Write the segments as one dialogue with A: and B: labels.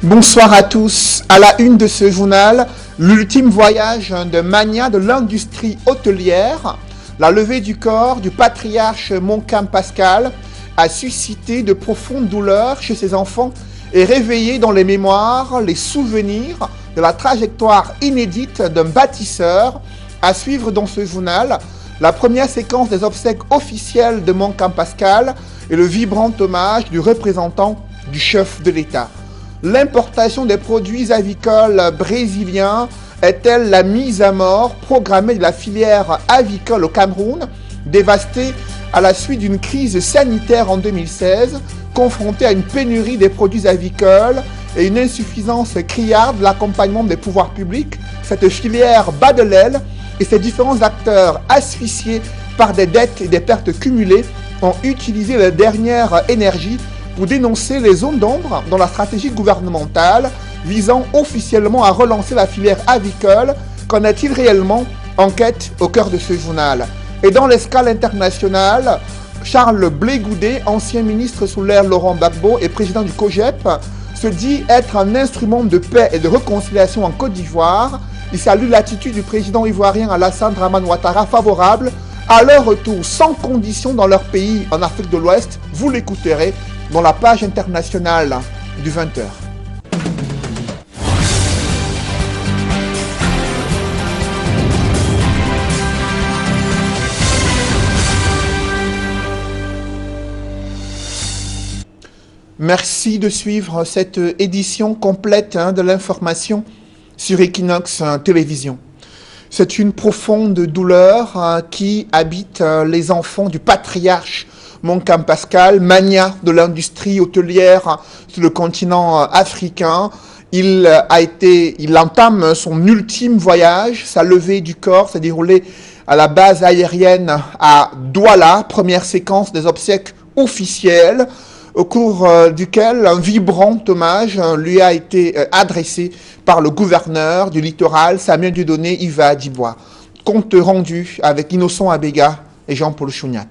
A: Bonsoir à tous. À la une de ce journal, l'ultime voyage de mania de l'industrie hôtelière. La levée du corps du patriarche Montcalm Pascal a suscité de profondes douleurs chez ses enfants et réveillé dans les mémoires les souvenirs de la trajectoire inédite d'un bâtisseur. À suivre dans ce journal, la première séquence des obsèques officielles de Montcalm Pascal et le vibrant hommage du représentant du chef de l'État. L'importation des produits avicoles brésiliens est-elle la mise à mort programmée de la filière avicole au Cameroun, dévastée à la suite d'une crise sanitaire en 2016, confrontée à une pénurie des produits avicoles et une insuffisance criarde de l'accompagnement des pouvoirs publics? Cette filière bat de l'aile et ses différents acteurs asphyxiés par des dettes et des pertes cumulées ont utilisé la dernière énergie pour dénoncer les zones d'ombre dans la stratégie gouvernementale visant officiellement à relancer la filière avicole. Qu'en est-il réellement? Enquête au cœur de ce journal. Et dans l'escale internationale, Charles Blé Goudé, ancien ministre sous l'ère Laurent Gbagbo et président du COGEP, se dit être un instrument de paix et de réconciliation en Côte d'Ivoire. Il salue l'attitude du président ivoirien Alassane Dramane Ouattara favorable à leur retour sans condition dans leur pays en Afrique de l'Ouest. Vous l'écouterez dans la page internationale du 20h. Merci de suivre cette édition complète de l'information sur Equinox Télévision. C'est une profonde douleur qui habite les enfants du patriarche Montcalm Pascal, mania de l'industrie hôtelière sur le continent africain. Il entame son ultime voyage. Sa levée du corps s'est déroulée à la base aérienne à Douala, première séquence des obsèques officielles, au cours duquel un vibrant hommage lui a été adressé par le gouverneur du littoral, Samuel Dieudonné Iva Dibois. Compte rendu avec Innocent Abega et Jean-Paul Chouniat.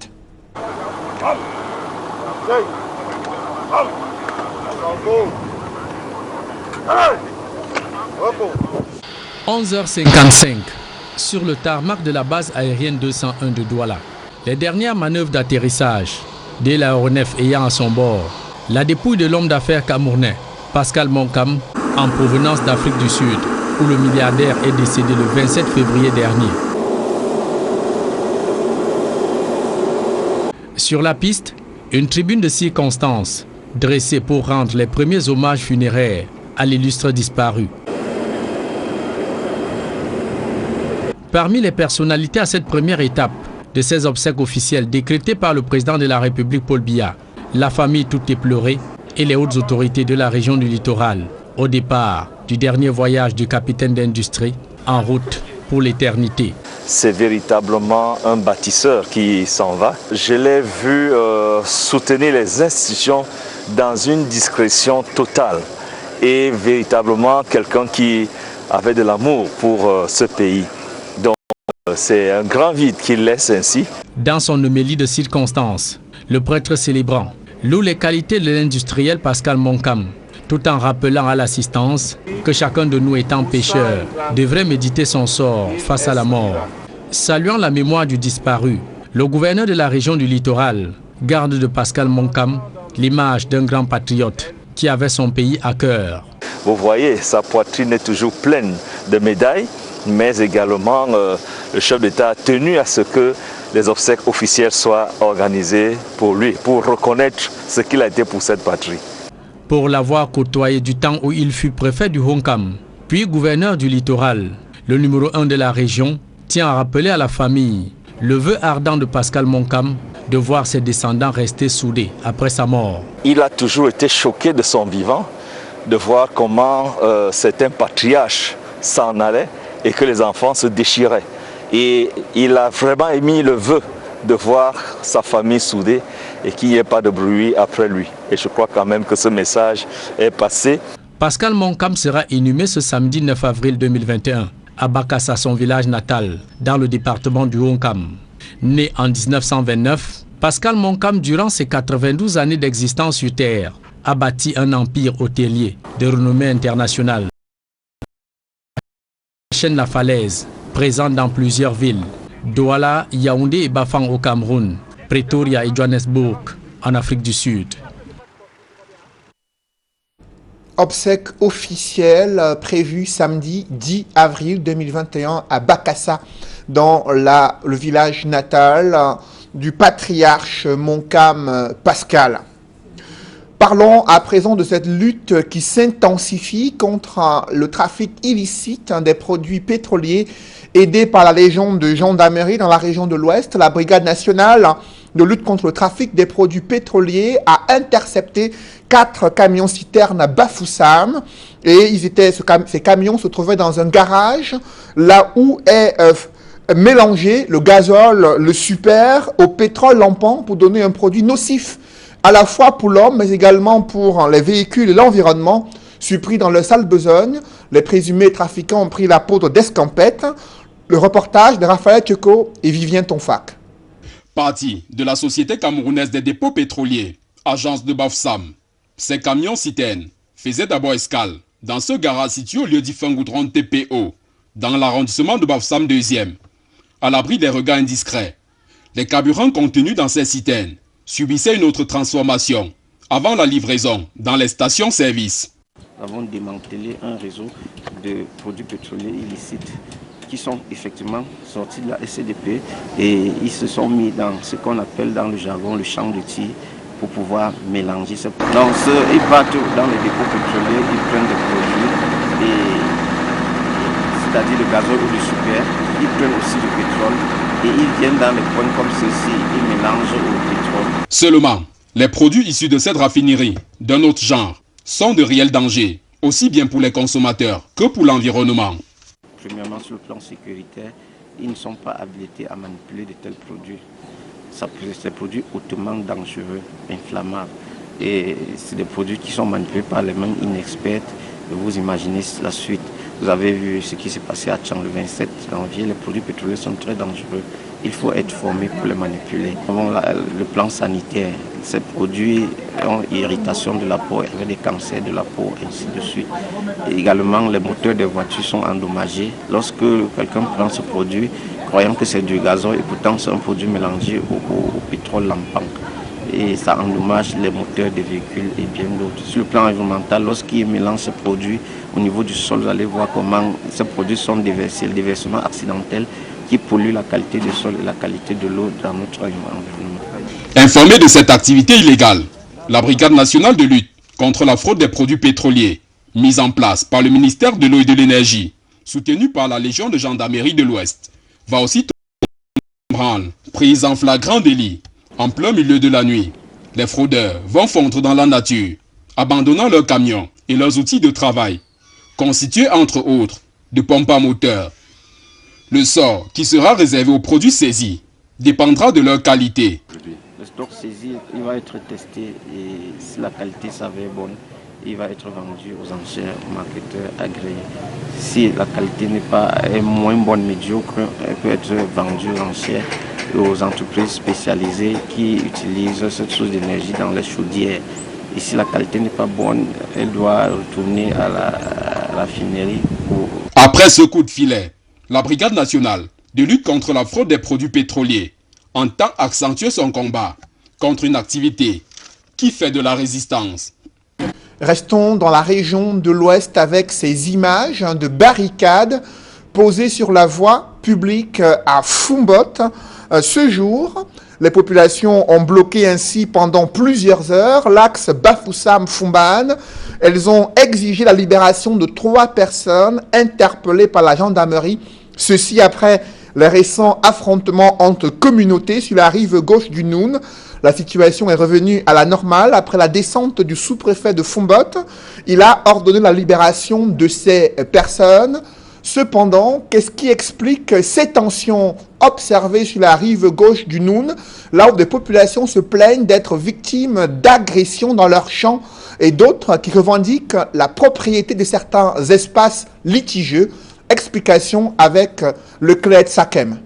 B: 11h55 sur le tarmac de la base aérienne 201 de Douala. Les dernières manœuvres d'atterrissage de l'aéronef ayant à son bord la dépouille de l'homme d'affaires camerounais Pascal Montcalm en provenance d'Afrique du Sud, où le milliardaire est décédé le 27 février dernier. Sur la piste, une tribune de circonstance dressée pour rendre les premiers hommages funéraires à l'illustre disparu. Parmi les personnalités à cette première étape de ces obsèques officielles décrétées par le président de la République Paul Biya, la famille tout éplorée et les hautes autorités de la région du littoral, au départ du dernier voyage du capitaine d'industrie en route pour l'éternité.
C: C'est véritablement un bâtisseur qui s'en va. Je l'ai vu soutenir les institutions dans une discrétion totale et véritablement quelqu'un qui avait de l'amour pour ce pays. Donc c'est un grand vide qu'il laisse ainsi.
B: Dans son homélie de circonstance, le prêtre célébrant loue les qualités de l'industriel Pascal Montcalm, tout en rappelant à l'assistance que chacun de nous étant pécheur devrait méditer son sort face à la mort. Saluant la mémoire du disparu, le gouverneur de la région du littoral garde de Pascal Montcalm l'image d'un grand patriote qui avait son pays à cœur.
C: Vous voyez, sa poitrine est toujours pleine de médailles, mais également le chef d'État a tenu à ce que les obsèques officielles soient organisées pour lui, pour reconnaître ce qu'il a été pour cette patrie.
B: Pour l'avoir côtoyé du temps où il fut préfet du Honkam, puis gouverneur du littoral, le numéro 1 de la région tient à rappeler à la famille le vœu ardent de Pascal Montcalm de voir ses descendants rester soudés après sa mort.
C: Il a toujours été choqué de son vivant, de voir comment certains patriarches s'en allaient et que les enfants se déchiraient. Et il a vraiment émis le vœu de voir sa famille soudée et qu'il n'y ait pas de bruit après lui. Et je crois quand même que ce message est passé.
B: Pascal Montcalm sera inhumé ce samedi 9 avril 2021 à Bakassa, son village natal, dans le département du Honkam. Né en 1929, Pascal Montcalm, durant ses 92 années d'existence sur Terre, a bâti un empire hôtelier de renommée internationale. Chaîne La Falaise, présente dans plusieurs villes, Douala, Yaoundé et Bafang au Cameroun, Pretoria et Johannesburg en Afrique du Sud.
A: Obsèques officielles prévues samedi 10 avril 2021 à Bakassa, dans le village natal du patriarche Moncam Pascal. Parlons à présent de cette lutte qui s'intensifie contre le trafic illicite des produits pétroliers aidée par la Légion de gendarmerie dans la région de l'Ouest. La Brigade nationale de lutte contre le trafic des produits pétroliers a intercepté 4 camions-citernes à Bafoussam. Et ces camions se trouvaient dans un garage, là où est mélangé le gazole, le super, au pétrole lampant pour donner un produit nocif à la fois pour l'homme, mais également pour les véhicules et l'environnement. Surpris dans leur sale besogne, les présumés trafiquants ont pris la poudre d'escampette. Le reportage de Raphaël Tcheko et Vivien Tonfac.
D: Parti de la Société camerounaise des dépôts pétroliers, agence de Bafoussam, ces camions-citernes faisaient d'abord escale dans ce garage situé au lieu dit Goudron TPO, dans l'arrondissement de Bafoussam 2e, à l'abri des regards indiscrets. Les carburants contenus dans ces citernes subissaient une autre transformation avant la livraison dans les stations-service.
E: Nous avons démantelé un réseau de produits pétroliers illicites qui sont effectivement sortis de la SCDP et ils se sont mis dans ce qu'on appelle dans le jargon le champ de tir pour pouvoir mélanger ces produits. Donc ils partent dans les dépôts pétroliers, ils prennent des produits, c'est-à-dire le gazole ou le super, ils prennent aussi le pétrole et ils viennent dans les points comme ceci, ils mélangent au pétrole.
D: Seulement, les produits issus de cette raffinerie, d'un autre genre, sont de réels dangers, aussi bien pour les consommateurs que pour l'environnement.
E: Premièrement, sur le plan sécuritaire, ils ne sont pas habilités à manipuler de tels produits. C'est des produits hautement dangereux, inflammables. Et c'est des produits qui sont manipulés par les mains inexpertes. Vous imaginez la suite. Vous avez vu ce qui s'est passé à Tchang le 27 janvier. Les produits pétroliers sont très dangereux. Il faut être formé pour les manipuler. Le plan sanitaire, ces produits ont irritation de la peau, avec des cancers de la peau, ainsi de suite. Et également, les moteurs des voitures sont endommagés. Lorsque quelqu'un prend ce produit, croyant que c'est du gazole, et pourtant c'est un produit mélangé au pétrole lampant. Et ça endommage les moteurs des véhicules et bien d'autres. Sur le plan environnemental, lorsqu'ils mélangent ces produits au niveau du sol, vous allez voir comment ces produits sont déversés, le déversement accidentel qui pollue la qualité du sol et la qualité de l'eau dans notre environnement.
D: Informé de cette activité illégale, la Brigade nationale de lutte contre la fraude des produits pétroliers, mise en place par le ministère de l'eau et de l'énergie, soutenue par la Légion de gendarmerie de l'Ouest, va aussi branle, prise en flagrant délit. En plein milieu de la nuit, les fraudeurs vont fondre dans la nature, abandonnant leurs camions et leurs outils de travail, constitués entre autres de pompes à moteur. Le sort qui sera réservé aux produits saisis dépendra de leur qualité.
E: Le stock saisi, il va être testé et si la qualité s'avère bonne, il va être vendu aux enchères, aux marketeurs agréés. Si la qualité est moins bonne, médiocre, elle peut être vendue aux enchères aux entreprises spécialisées qui utilisent cette source d'énergie dans les chaudières. Et si la qualité n'est pas bonne, elle doit retourner à la raffinerie.
D: Après ce coup de filet, la Brigade nationale de lutte contre la fraude des produits pétroliers entend accentuer son combat contre une activité qui fait de la résistance.
A: Restons dans la région de l'Ouest avec ces images de barricades posées sur la voie publique à Fumbot. Ce jour, les populations ont bloqué ainsi pendant plusieurs heures l'axe Bafoussam-Fumbane. Elles ont exigé la libération de 3 personnes interpellées par la gendarmerie. Ceci après les récents affrontements entre communautés sur la rive gauche du Noun. La situation est revenue à la normale après la descente du sous-préfet de Fumbot. Il a ordonné la libération de ces personnes. Cependant, qu'est-ce qui explique ces tensions observées sur la rive gauche du Noun, là où des populations se plaignent d'être victimes d'agressions dans leurs champs et d'autres qui revendiquent la propriété de certains espaces litigieux? Explication avec Leclerc Sakem.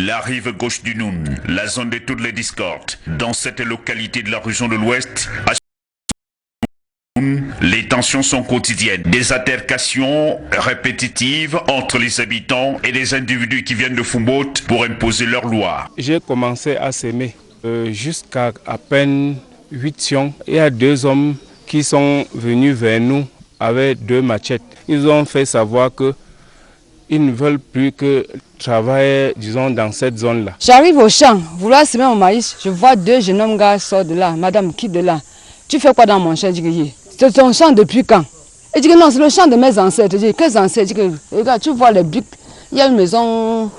F: La rive gauche du Noun, la zone de toutes les discordes. Dans cette localité de la région de l'Ouest, les tensions sont quotidiennes. Des altercations répétitives entre les habitants et des individus qui viennent de Foumbot pour imposer leurs lois.
G: J'ai commencé à s'aimer jusqu'à peine 8 sions. Il y a 2 hommes qui sont venus vers nous avec 2 machettes. Ils ont fait savoir qu'ils ne veulent plus que travailler, disons, dans cette zone-là.
H: J'arrive au champ, vouloir semer mon maïs, je vois 2 jeunes hommes gars sortent de là. Madame, quitte de là. Tu fais quoi dans mon champ? Je dis, c'est ton champ depuis quand? Il dit que non, c'est le champ de mes ancêtres. Je dis, quels ancêtres? Je dis que, regarde, tu vois les briques. Il y a une maison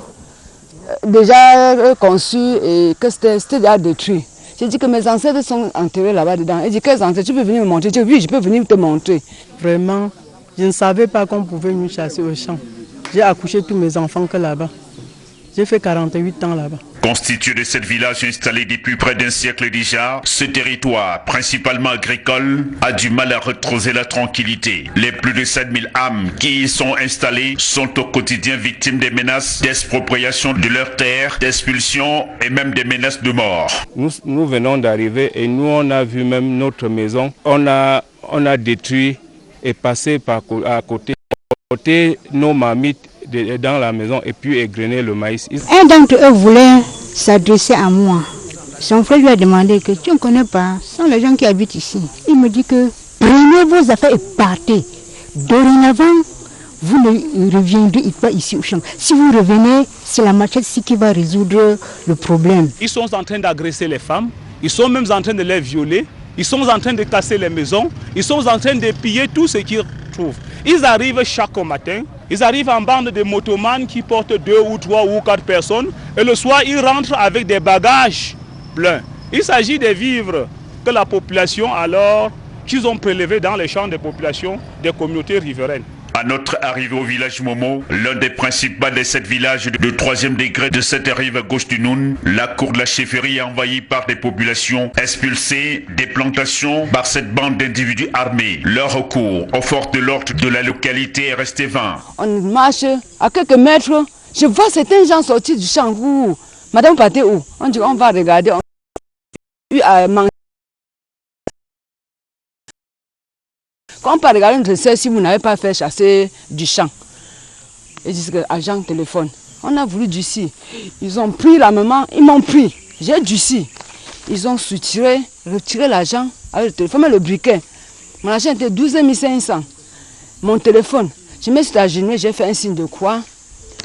H: déjà conçue et que c'était déjà détruit. J'ai dit que mes ancêtres sont enterrés là-bas dedans. Il dit, quels ancêtres? Tu peux venir me montrer? Je dis, oui, je peux venir te montrer.
I: Vraiment, je ne savais pas qu'on pouvait nous chasser au champ. J'ai accouché tous mes enfants que là-bas. J'ai fait 48 ans là-bas.
F: Constitué de 7 villages installés depuis près d'un siècle déjà, ce territoire, principalement agricole, a du mal à retrouver la tranquillité. Les plus de 7000 âmes qui y sont installées sont au quotidien victimes des menaces d'expropriation de leurs terres, d'expulsion et même des menaces de mort.
G: Nous venons d'arriver et nous on a vu même notre maison. On a détruit et passé à côté nos marmites dans la maison et puis égrener le maïs.
J: Un d'entre eux voulait s'adresser à moi. Son frère lui a demandé que tu ne connais pas, ce sont les gens qui habitent ici. Il me dit que prenez vos affaires et partez. Dorénavant, vous ne reviendrez pas ici au champ. Si vous revenez, c'est la machette qui va résoudre le problème.
K: Ils sont en train d'agresser les femmes, ils sont même en train de les violer, ils sont en train de casser les maisons, ils sont en train de piller tout ce qu'ils trouvent. Ils arrivent chaque matin. Ils arrivent en bande de motomanes qui portent 2 ou 3 ou 4 personnes et le soir ils rentrent avec des bagages pleins. Il s'agit des vivres que la population alors qu'ils ont prélevés dans les champs des populations des communautés riveraines.
F: À notre arrivée au village Momo, l'un des principaux des 7 villages de 3e degré de cette rive gauche du Noun, la cour de la chefferie est envahie par des populations expulsées des plantations par cette bande d'individus armés. Leur recours aux forces de l'ordre de la localité est resté vain.
H: On marche à quelques mètres, je vois certains gens sortir du champ. Madame partez où? On dit on va regarder. Quand on peut regarder une recette, si vous n'avez pas fait chasser du champ, ils disent que agent téléphone. On a voulu durcir. Ils ont pris la maman, ils m'ont pris. J'ai durci. Ils ont retiré l'argent avec le téléphone, mais le briquet. Mon argent était 12 500. Mon téléphone, je me suis agenouillé, j'ai fait un signe de croix.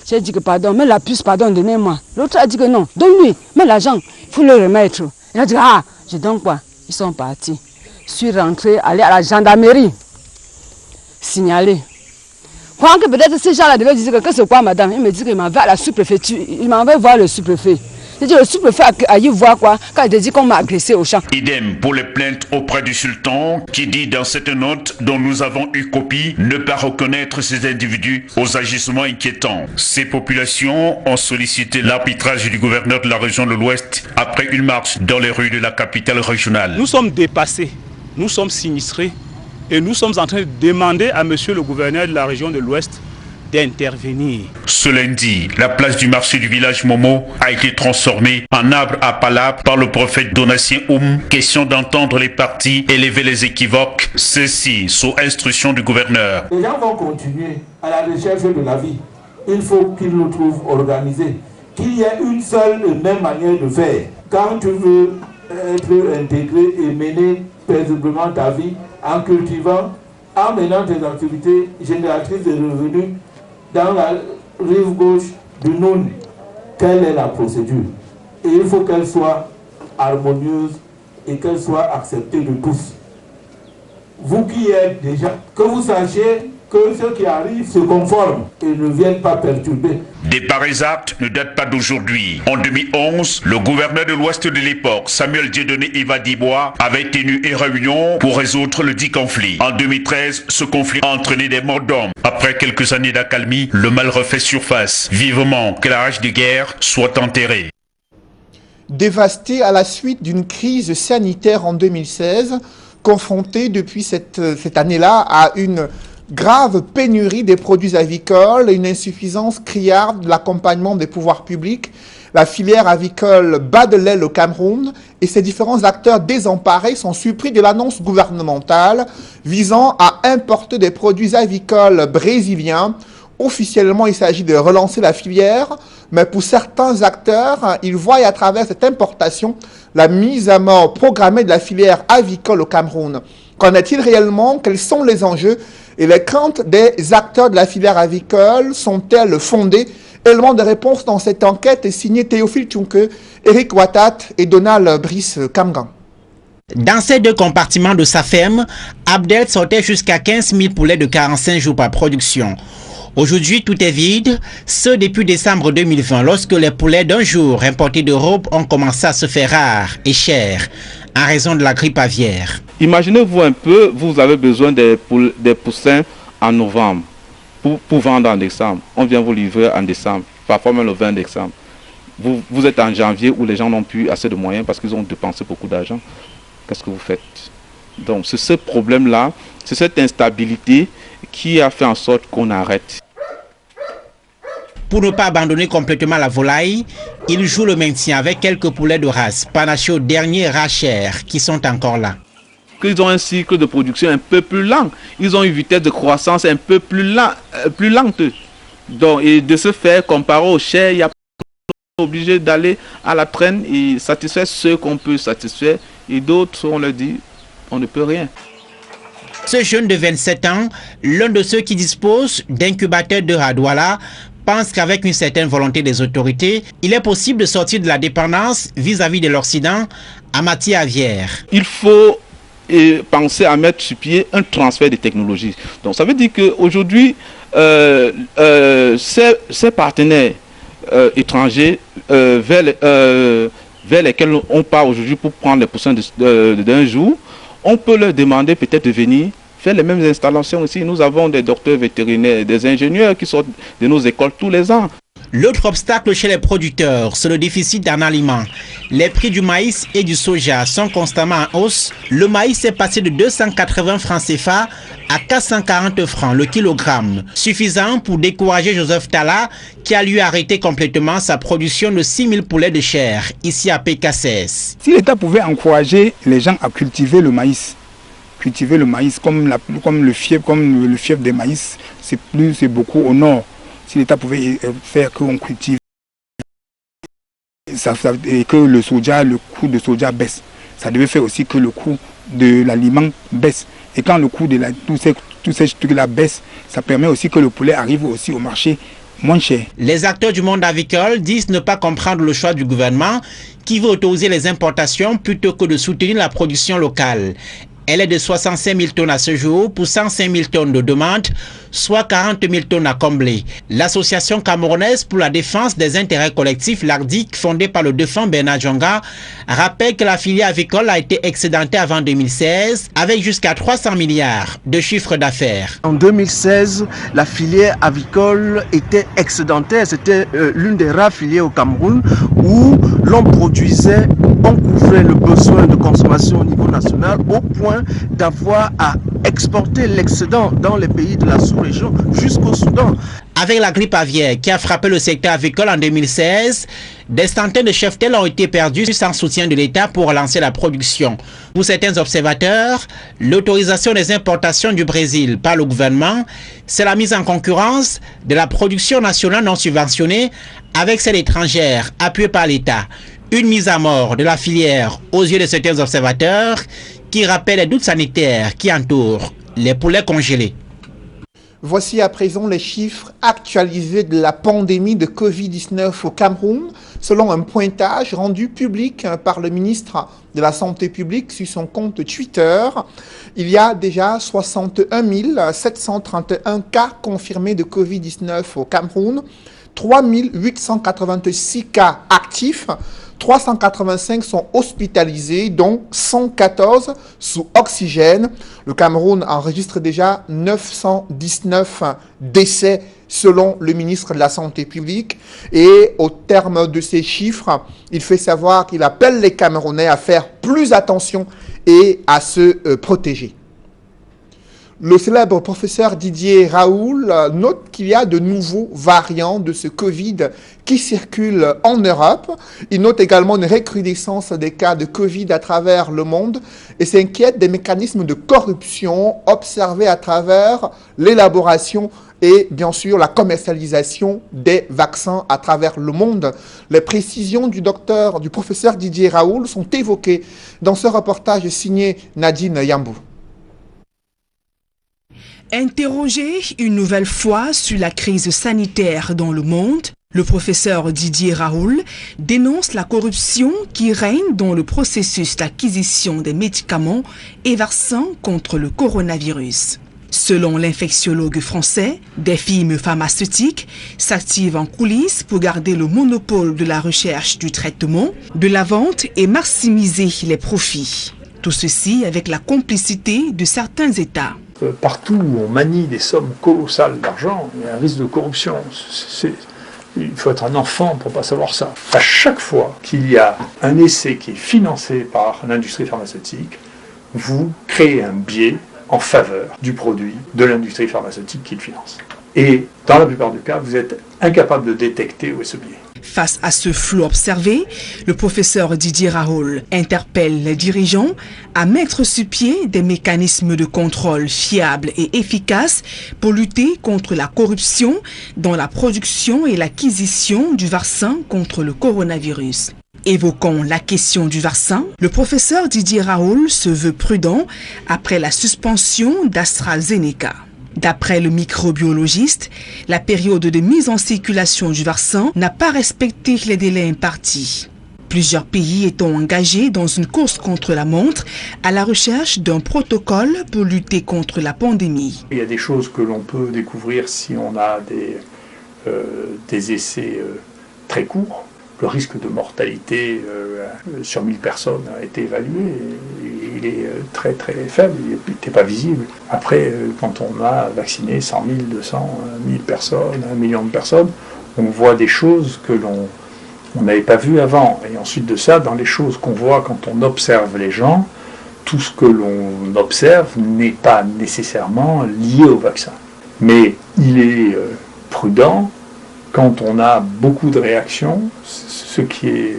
H: J'ai dit que pardon, mais la puce, pardon, donnez-moi. L'autre a dit que non, donne-lui, mais l'argent, il faut le remettre. Il a dit, ah, je donne quoi? Ils sont partis. Je suis rentré, allé à la gendarmerie. Signalé. Croyant que peut-être ces gens-là devaient dire que c'est quoi madame? Il me dit qu'il m'envoie à la sous-préfecture, il m'envoie voir le sous-préfet. J'ai dit le sous-préfet a y voir quoi quand il a dit qu'on m'a agressé au champ.
F: Idem pour les plaintes auprès du sultan qui dit dans cette note dont nous avons eu copie ne pas reconnaître ces individus aux agissements inquiétants. Ces populations ont sollicité l'arbitrage du gouverneur de la région de l'Ouest après une marche dans les rues de la capitale régionale.
K: Nous sommes dépassés, nous sommes sinistrés. Et nous sommes en train de demander à monsieur le gouverneur de la région de l'Ouest d'intervenir.
F: Ce lundi, la place du marché du village Momo a été transformée en arbre à palabre par le prophète Donatien Oum. Question d'entendre les partis élever les équivoques, ceci sous instruction du gouverneur.
L: Les gens vont continuer à la recherche de la vie. Il faut qu'ils nous trouvent organisés, qu'il y ait une seule et même manière de faire. Quand tu veux être intégré et mener paisiblement ta vie, en cultivant, en menant des activités génératrices de revenus dans la rive gauche du Noun. Quelle est la procédure? Et il faut qu'elle soit harmonieuse et qu'elle soit acceptée de tous. Vous qui êtes déjà, que vous sachiez que ceux qui arrivent se conforment et ne viennent pas perturber.
F: Des pareils actes ne datent pas d'aujourd'hui. En 2011, le gouverneur de l'Ouest de l'époque, Samuel Dieudonné Ivadibois, avait tenu une réunion pour résoudre le dit conflit. En 2013, ce conflit a entraîné des morts d'hommes. Après quelques années d'accalmie, le mal refait surface. Vivement que la rage de guerre soit enterrée.
A: Dévasté à la suite d'une crise sanitaire en 2016, confronté depuis cette année-là à une grave pénurie des produits avicoles et une insuffisance criarde de l'accompagnement des pouvoirs publics, La filière avicole bat de l'aile au Cameroun et ses différents acteurs désemparés sont surpris de l'annonce gouvernementale visant à importer des produits avicoles brésiliens. Officiellement, il s'agit de relancer la filière, mais pour certains acteurs, ils voient à travers cette importation la mise à mort programmée de la filière avicole au Cameroun. Qu'en est-il réellement? Quels sont les enjeux et les craintes des acteurs de la filière avicole sont-elles fondées? Élément de réponse dans cette enquête est signé Théophile Tchunke, Eric Watat et Donald Brice Kamgan.
M: Dans ces deux compartiments de sa ferme, Abdel sortait jusqu'à 15 000 poulets de 45 jours par production. Aujourd'hui, tout est vide, ce depuis décembre 2020, lorsque les poulets d'un jour importés d'Europe ont commencé à se faire rares et chers, en raison de la grippe aviaire.
N: Imaginez-vous un peu, vous avez besoin des poussins en novembre pour vendre en décembre. On vient vous livrer en décembre, parfois même le 20 décembre. Vous êtes en janvier où les gens n'ont plus assez de moyens parce qu'ils ont dépensé beaucoup d'argent. Qu'est-ce que vous faites? Donc c'est ce problème-là, c'est cette instabilité qui a fait en sorte qu'on arrête.
M: Pour ne pas abandonner complètement la volaille, il joue le maintien avec quelques poulets de race, panachés aux derniers rats chers qui sont encore là.
N: Ils ont un cycle de production un peu plus lent. Ils ont une vitesse de croissance un peu plus lente. Donc, et de ce fait, comparé aux chers, il y a obligé d'aller à la traîne et satisfaire ceux qu'on peut satisfaire. Et d'autres, on leur dit, on ne peut rien.
M: Ce jeune de 27 ans, l'un de ceux qui disposent d'incubateurs de Radouala, pense qu'avec une certaine volonté des autorités, il est possible de sortir de la dépendance vis-à-vis de l'Occident en matière aviaire.
N: Il faut penser à mettre sur pied un transfert de technologies. Donc ça veut dire qu'aujourd'hui, ces partenaires étrangers vers lesquels on part aujourd'hui pour prendre les poussins d'un jour, on peut leur demander peut-être de venir faire les mêmes installations ici. Nous avons des docteurs vétérinaires, des ingénieurs qui sortent de nos écoles tous les ans.
M: L'autre obstacle chez les producteurs, c'est le déficit en aliments. Les prix du maïs et du soja sont constamment en hausse. Le maïs est passé de 280 francs CFA à 440 francs le kilogramme, suffisant pour décourager Joseph Tala qui a lui arrêté complètement sa production de 6 000 poulets de chair ici à PKCS.
O: Si l'État pouvait encourager les gens à cultiver le maïs comme le fief des maïs, c'est beaucoup au nord. Si l'État pouvait faire qu'on cultive et que le coût de soja baisse, ça devait faire aussi que le coût de l'aliment baisse. Et quand le coût de tous ces trucs-là baisse, ça permet aussi que le poulet arrive aussi au marché moins cher.
M: Les acteurs du monde avicole disent ne pas comprendre le choix du gouvernement qui veut autoriser les importations plutôt que de soutenir la production locale. Elle est de 65 000 tonnes à ce jour pour 105 000 tonnes de demande, soit 40 000 tonnes à combler. L'Association camerounaise pour la défense des intérêts collectifs, l'ARDIC, fondée par le défunt Bernard Djonga, rappelle que la filière avicole a été excédentée avant 2016 avec jusqu'à 300 milliards de chiffre d'affaires.
P: En 2016, la filière avicole était excédentaire. C'était l'une des rares filières au Cameroun où l'on produisait, on couvrait le besoin de consommation au niveau national au point d'avoir à exporter l'excédent dans les pays de la sous-région jusqu'au Soudan.
M: Avec la grippe aviaire qui a frappé le secteur avicole en 2016, des centaines de cheptels ont été perdus sans soutien de l'État pour relancer la production. Pour certains observateurs, l'autorisation des importations du Brésil par le gouvernement, c'est la mise en concurrence de la production nationale non subventionnée avec celle étrangère appuyée par l'État. Une mise à mort de la filière aux yeux de certains observateurs qui rappellent les doutes sanitaires qui entourent les poulets congelés.
A: Voici à présent les chiffres actualisés de la pandémie de Covid-19 au Cameroun, selon un pointage rendu public par le ministre de la Santé publique sur son compte Twitter. Il y a déjà 61 731 cas confirmés de Covid-19 au Cameroun, 3 886 cas actifs, 385 sont hospitalisés, dont 114 sous oxygène. Le Cameroun enregistre déjà 919 décès selon le ministre de la Santé publique. Et au terme de ces chiffres, il fait savoir qu'il appelle les Camerounais à faire plus attention et à se protéger. Le célèbre professeur Didier Raoult note qu'il y a de nouveaux variants de ce Covid qui circulent en Europe. Il note également une recrudescence des cas de Covid à travers le monde et s'inquiète des mécanismes de corruption observés à travers l'élaboration et bien sûr la commercialisation des vaccins à travers le monde. Les précisions du professeur Didier Raoult sont évoquées dans ce reportage signé Nadine Yambou.
Q: Interrogé une nouvelle fois sur la crise sanitaire dans le monde, le professeur Didier Raoult dénonce la corruption qui règne dans le processus d'acquisition des médicaments et vaccins contre le coronavirus. Selon l'infectiologue français, des firmes pharmaceutiques s'activent en coulisses pour garder le monopole de la recherche du traitement, de la vente et maximiser les profits. Tout ceci avec la complicité de certains États.
R: Partout où on manie des sommes colossales d'argent, il y a un risque de corruption. Il faut être un enfant pour ne pas savoir ça. À chaque fois qu'il y a un essai qui est financé par l'industrie pharmaceutique, vous créez un biais en faveur du produit de l'industrie pharmaceutique qui le finance. Et dans la plupart des cas, vous êtes incapable de détecter où est ce biais.
Q: Face à ce flou observé, le professeur Didier Raoult interpelle les dirigeants à mettre sur pied des mécanismes de contrôle fiables et efficaces pour lutter contre la corruption dans la production et l'acquisition du vaccin contre le coronavirus. Évoquant la question du vaccin, le professeur Didier Raoult se veut prudent après la suspension d'AstraZeneca. D'après le microbiologiste, la période de mise en circulation du vaccin n'a pas respecté les délais impartis. Plusieurs pays étant engagés dans une course contre la montre à la recherche d'un protocole pour lutter contre la pandémie.
R: Il y a des choses que l'on peut découvrir si on a des essais très courts. Le risque de mortalité sur 1000 personnes a été évalué. Il est très très faible, il n'était pas visible. Après, quand on a vacciné 100 000, 200 000 personnes, 1 million de personnes, on voit des choses que l'on n'avait pas vues avant. Et ensuite de ça, dans les choses qu'on voit quand on observe les gens, tout ce que l'on observe n'est pas nécessairement lié au vaccin. Mais il est prudent, quand on a beaucoup de réactions, ce qui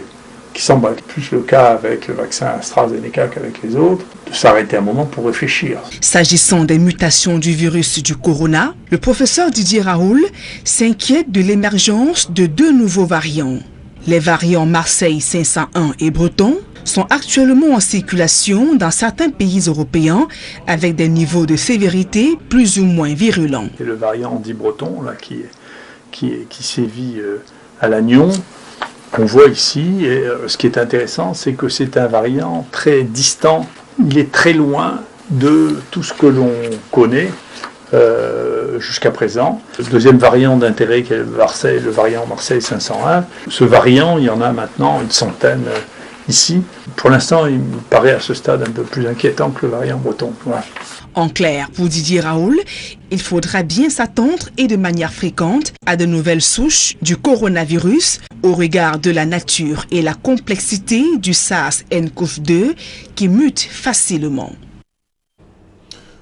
R: semble être plus le cas avec le vaccin AstraZeneca qu'avec les autres, de s'arrêter un moment pour réfléchir.
Q: S'agissant des mutations du virus du corona, le professeur Didier Raoult s'inquiète de l'émergence de 2 nouveaux variants. Les variants Marseille 501 et Breton sont actuellement en circulation dans certains pays européens avec des niveaux de sévérité plus ou moins virulents.
R: C'est le variant dit Breton là, qui sévit à Lannion, qu'on voit ici. Et ce qui est intéressant, c'est que c'est un variant très distant. Il est très loin de tout ce que l'on connaît jusqu'à présent. Le deuxième variant d'intérêt, qui est le variant Marseille 501, ce variant, il y en a maintenant une centaine ici. Pour l'instant, il me paraît à ce stade un peu plus inquiétant que le variant breton. Voilà.
Q: En clair, pour Didier Raoult, il faudra bien s'attendre et de manière fréquente à de nouvelles souches du coronavirus au regard de la nature et la complexité du SARS-CoV-2 qui mute facilement.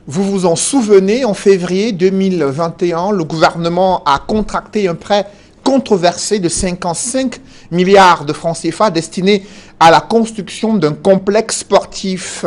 A: Vous vous en souvenez, en février 2021, le gouvernement a contracté un prêt controversé de 55 milliards de francs CFA destiné à la construction d'un complexe sportif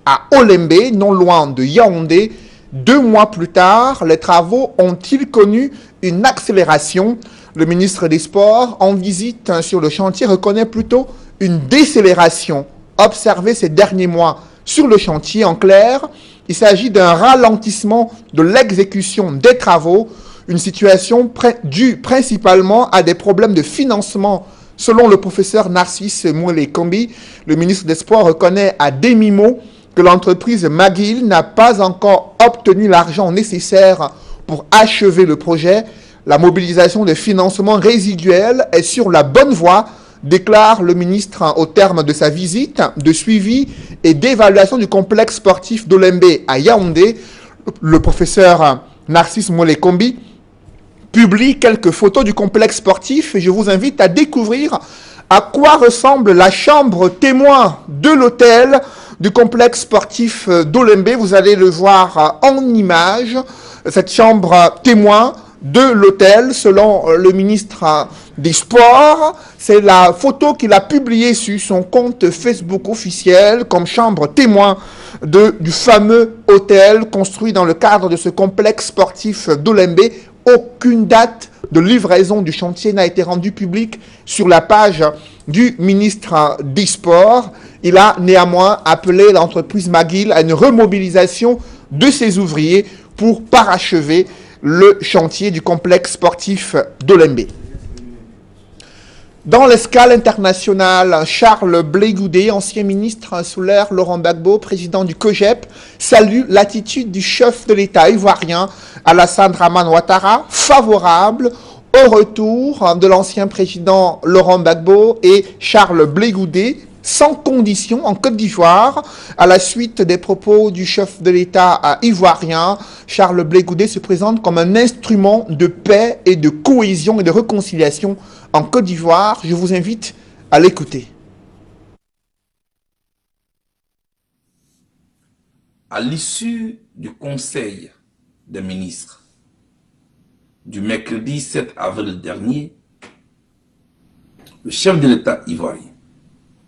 A: à Olembe, non loin de Yaoundé. 2 mois plus tard, les travaux ont-ils connu une accélération? Le ministre des Sports, en visite sur le chantier, reconnaît plutôt une décélération observée ces derniers mois sur le chantier. En clair, il s'agit d'un ralentissement de l'exécution des travaux, une situation due principalement à des problèmes de financement. Selon le professeur Narcisse Mouele-Kombi, le ministre des Sports reconnaît à demi-mot que l'entreprise McGill n'a pas encore obtenu l'argent nécessaire pour achever le projet. La mobilisation de financement résiduel est sur la bonne voie, déclare le ministre au terme de sa visite de suivi et d'évaluation du complexe sportif d'Olembe à Yaoundé. Le professeur Narcisse Mouele-Kombi publie quelques photos du complexe sportif et je vous invite à découvrir à quoi ressemble la chambre témoin de l'hôtel du complexe sportif d'Olembe. Vous allez le voir en image, cette chambre témoin de l'hôtel, selon le ministre des Sports. C'est la photo qu'il a publiée sur son compte Facebook officiel comme chambre témoin du fameux hôtel construit dans le cadre de ce complexe sportif d'Olembe. Aucune date de livraison du chantier n'a été rendue publique sur la page du ministre des Sports. Il a néanmoins appelé l'entreprise McGill à une remobilisation de ses ouvriers pour parachever le chantier du complexe sportif d'Olembe. Dans l'escale internationale, Charles Blé Goudé, ancien ministre sous l'ère Laurent Gbagbo, président du COGEP, salue l'attitude du chef de l'État ivoirien Alassane Dramane Ouattara, favorable au retour de l'ancien président Laurent Gbagbo et Charles Blé Goudé, sans condition en Côte d'Ivoire. À la suite des propos du chef de l'État ivoirien, Charles Blé Goudé se présente comme un instrument de paix et de cohésion et de réconciliation en Côte d'Ivoire. Je vous invite à l'écouter.
S: À l'issue du Conseil des ministres du mercredi 7 avril dernier, le chef de l'État ivoirien,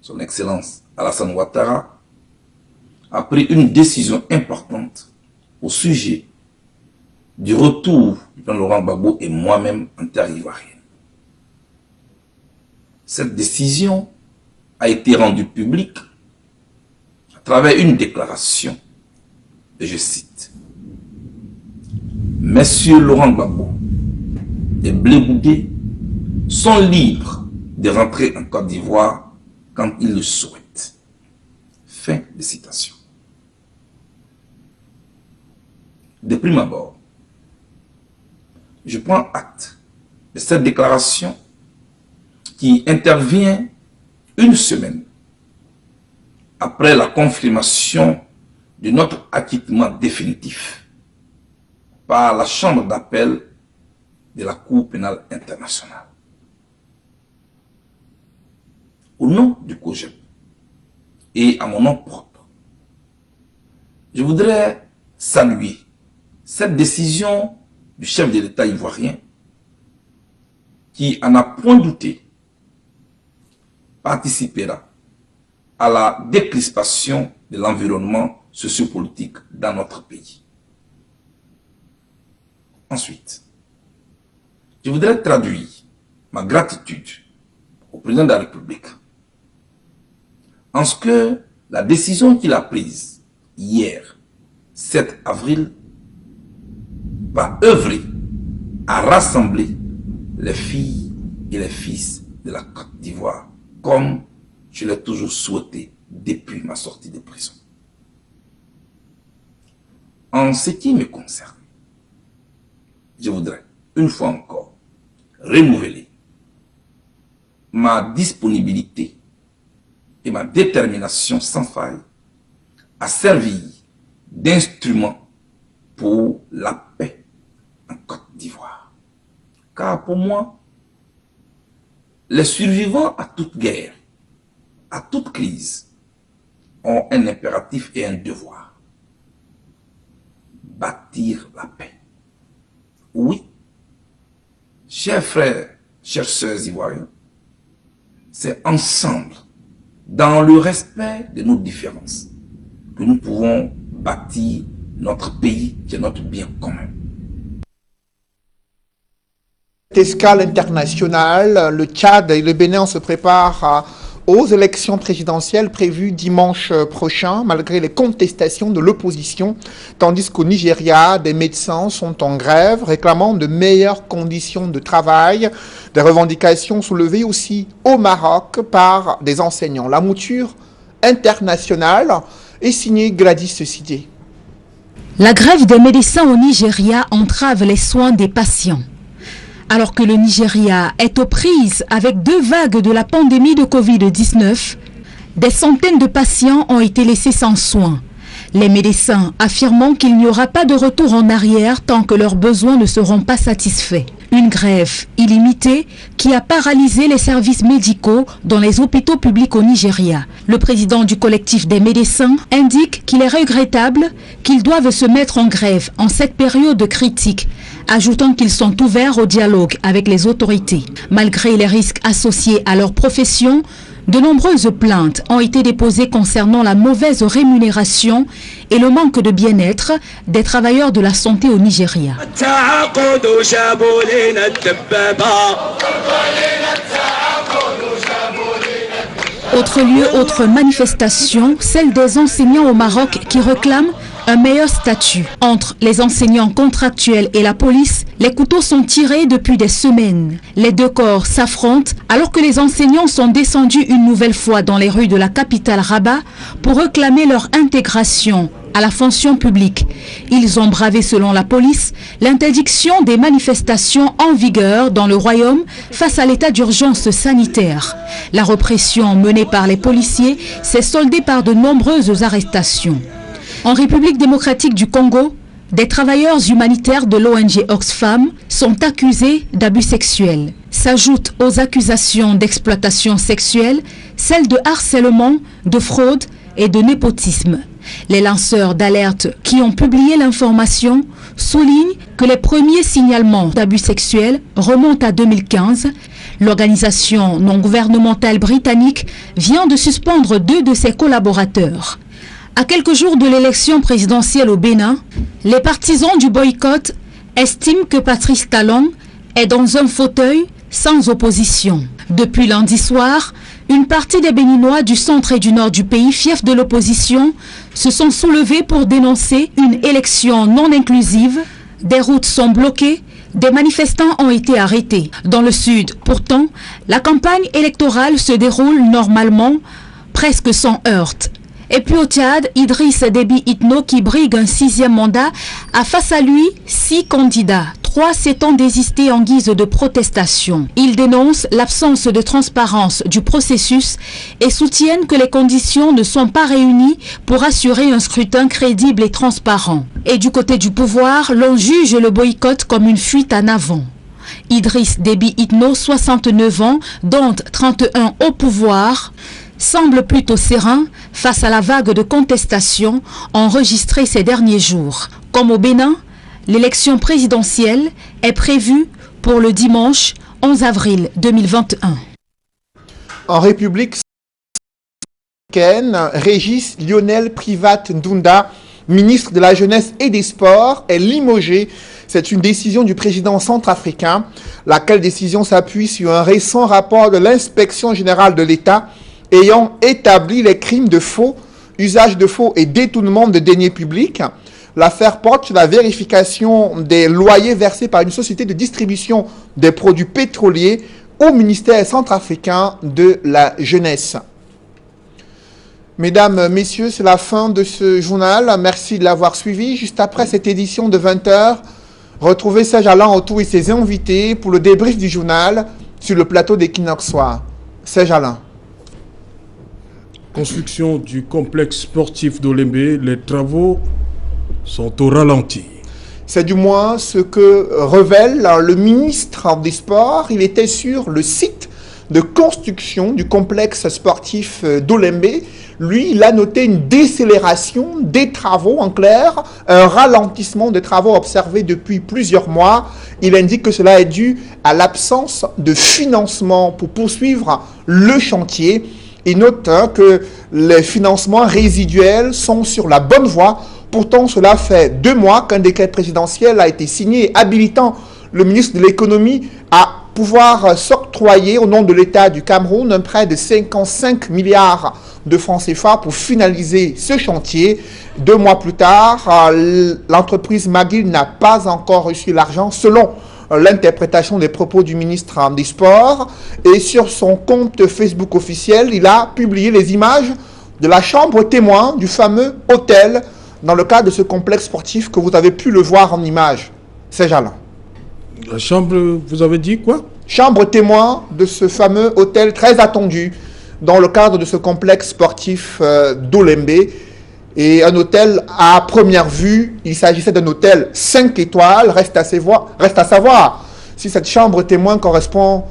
S: Son Excellence Alassane Ouattara, a pris une décision importante au sujet du retour du président Laurent Gbagbo et moi-même en terre ivoirienne. Cette décision a été rendue publique à travers une déclaration, et je cite: Messieurs Laurent Gbagbo et Blé Goudé sont libres de rentrer en Côte d'Ivoire quand ils le souhaitent. Fin de citation. De prime abord, je prends acte de cette déclaration qui intervient une semaine après la confirmation de notre acquittement définitif par la Chambre d'appel de la Cour pénale internationale. Au nom du COGEP et à mon nom propre, je voudrais saluer cette décision du chef de l'État ivoirien qui, à n'en point douté, participera à la décrispation de l'environnement sociopolitique dans notre pays. Ensuite, je voudrais traduire ma gratitude au président de la République en ce que la décision qu'il a prise hier, 7 avril, va œuvrer à rassembler les filles et les fils de la Côte d'Ivoire, comme je l'ai toujours souhaité depuis ma sortie de prison. En ce qui me concerne, je voudrais, une fois encore, renouveler ma disponibilité et ma détermination sans faille à servir d'instrument pour la paix en Côte d'Ivoire. Car pour moi, les survivants à toute guerre, à toute crise, ont un impératif et un devoir: bâtir la paix. Oui, chers frères, chères sœurs ivoiriens, c'est ensemble, dans le respect de nos différences, que nous pouvons bâtir notre pays qui est notre bien commun.
A: Escale internationale, le Tchad et le Bénin se préparent aux élections présidentielles prévues dimanche prochain, malgré les contestations de l'opposition, tandis qu'au Nigeria, des médecins sont en grève, réclamant de meilleures conditions de travail, des revendications soulevées aussi au Maroc par des enseignants. La mouture internationale est signée Gladys Sidé.
T: La grève des médecins au Nigeria entrave les soins des patients. Alors que le Nigeria est aux prises avec 2 vagues de la pandémie de Covid-19, des centaines de patients ont été laissés sans soins. Les médecins affirmant qu'il n'y aura pas de retour en arrière tant que leurs besoins ne seront pas satisfaits. Une grève illimitée qui a paralysé les services médicaux dans les hôpitaux publics au Nigeria. Le président du collectif des médecins indique qu'il est regrettable qu'ils doivent se mettre en grève en cette période critique, ajoutant qu'ils sont ouverts au dialogue avec les autorités. Malgré les risques associés à leur profession, de nombreuses plaintes ont été déposées concernant la mauvaise rémunération et le manque de bien-être des travailleurs de la santé au Nigeria. Autre lieu, autre manifestation, celle des enseignants au Maroc qui réclament un meilleur statut. Entre les enseignants contractuels et la police, les couteaux sont tirés depuis des semaines. Les deux corps s'affrontent alors que les enseignants sont descendus une nouvelle fois dans les rues de la capitale Rabat pour réclamer leur intégration à la fonction publique. Ils ont bravé, selon la police, l'interdiction des manifestations en vigueur dans le royaume face à l'état d'urgence sanitaire. La répression menée par les policiers s'est soldée par de nombreuses arrestations. En République démocratique du Congo, des travailleurs humanitaires de l'ONG Oxfam sont accusés d'abus sexuels. S'ajoutent aux accusations d'exploitation sexuelle celles de harcèlement, de fraude et de népotisme. Les lanceurs d'alerte qui ont publié l'information soulignent que les premiers signalements d'abus sexuels remontent à 2015. L'organisation non gouvernementale britannique vient de suspendre 2 de ses collaborateurs. À quelques jours de l'élection présidentielle au Bénin, les partisans du boycott estiment que Patrice Talon est dans un fauteuil sans opposition. Depuis lundi soir, une partie des Béninois du centre et du nord du pays, fiefs de l'opposition, se sont soulevés pour dénoncer une élection non inclusive. Des routes sont bloquées, des manifestants ont été arrêtés. Dans le sud, pourtant, la campagne électorale se déroule normalement, presque sans heurts. Et puis au Tchad, Idriss Déby Itno, qui brigue un 6e mandat, a face à lui 6 candidats. 3 s'étant désistés en guise de protestation. Ils dénoncent l'absence de transparence du processus et soutiennent que les conditions ne sont pas réunies pour assurer un scrutin crédible et transparent. Et du côté du pouvoir, l'on juge le boycott comme une fuite en avant. Idriss Déby Itno, 69 ans, dont 31 au pouvoir, semble plutôt serein face à la vague de contestation enregistrée ces derniers jours. Comme au Bénin, l'élection présidentielle est prévue pour le dimanche 11 avril 2021.
A: En République dominicaine, Régis Lionel Privat Ndunda, ministre de la Jeunesse et des Sports, est limogé. C'est une décision du président centrafricain, laquelle décision s'appuie sur un récent rapport de l'Inspection générale de l'État ayant établi les crimes de faux, usage de faux et détournement de deniers publics. L'affaire porte sur la vérification des loyers versés par une société de distribution des produits pétroliers au ministère centrafricain de la Jeunesse. Mesdames, Messieurs, c'est la fin de ce journal. Merci de l'avoir suivi. Juste après cette édition de 20h, retrouvez Serge Alain Autou et ses invités pour le débrief du journal sur le plateau d'Equinox Soir. Serge Alain.
U: Construction du complexe sportif d'Olembe, les travaux sont au ralenti.
A: C'est du moins ce que révèle le ministre des Sports. Il était sur le site de construction du complexe sportif d'Olembe. Lui, il a noté une décélération des travaux, en clair, un ralentissement des travaux observés depuis plusieurs mois. Il indique que cela est dû à l'absence de financement pour poursuivre le chantier. Il note que les financements résiduels sont sur la bonne voie. Pourtant, cela fait 2 mois qu'un décret présidentiel a été signé habilitant le ministre de l'économie à pouvoir s'octroyer au nom de l'État du Cameroun un prêt de 55 milliards de francs CFA pour finaliser ce chantier. 2 mois plus tard, l'entreprise McGill n'a pas encore reçu l'argent selon l'interprétation des propos du ministre des Sports. Et sur son compte Facebook officiel, il a publié les images de la chambre témoin du fameux hôtel dans le cadre de ce complexe sportif que vous avez pu le voir en image. C'est Alain.
U: La chambre, vous avez dit quoi?
A: Chambre témoin de ce fameux hôtel très attendu dans le cadre de ce complexe sportif d'Olembe. Et un hôtel à première vue, il s'agissait d'un hôtel 5 étoiles, reste à savoir si cette chambre témoin correspond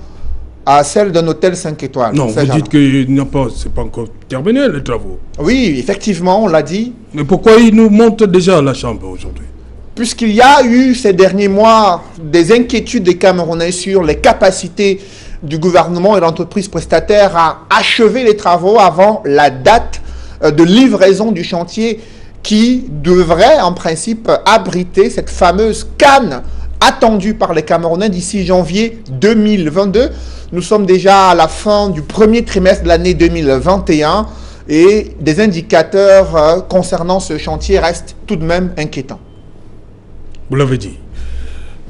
A: à celle d'un hôtel 5 étoiles.
U: Non, vous dites que c'est pas encore terminé les travaux.
A: Oui, effectivement, on l'a dit.
U: Mais pourquoi ils nous montent déjà la chambre aujourd'hui?
A: Puisqu'il y a eu ces derniers mois des inquiétudes des Camerounais sur les capacités du gouvernement et l'entreprise prestataire à achever les travaux avant la date de livraison du chantier qui devrait en principe abriter cette fameuse canne attendue par les Camerounais d'ici janvier 2022. Nous sommes déjà à la fin du premier trimestre de l'année 2021 et des indicateurs concernant ce chantier restent tout de même inquiétants.
U: Vous l'avez dit.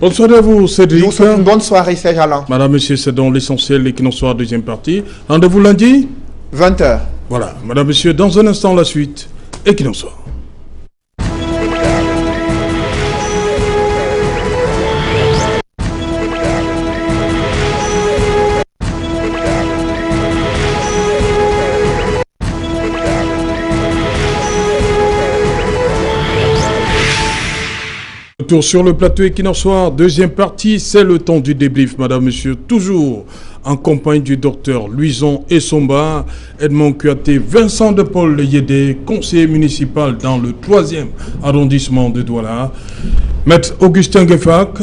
U: Bonne soirée à vous, Cédric.
A: Je vous souhaite une bonne soirée, Serge Alain.
U: Madame, monsieur, c'est dans l'essentiel et qui n'en soit deuxième partie. Rendez-vous lundi
A: 20h.
U: Voilà, madame, monsieur, dans un instant la suite et qui n'en soit. Retour sur le plateau Equinoxoir, deuxième partie, c'est le temps du débrief, madame, monsieur, toujours en compagnie du docteur Louison Essomba, Edmond Kouyaté, Vincent de Paul Yédé, conseiller municipal dans le 3e arrondissement de Douala, Maître Augustin Gueffak.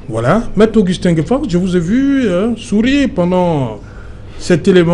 U: Voilà, Maître Augustin Gueffak, je vous ai vu sourire pendant cet élément.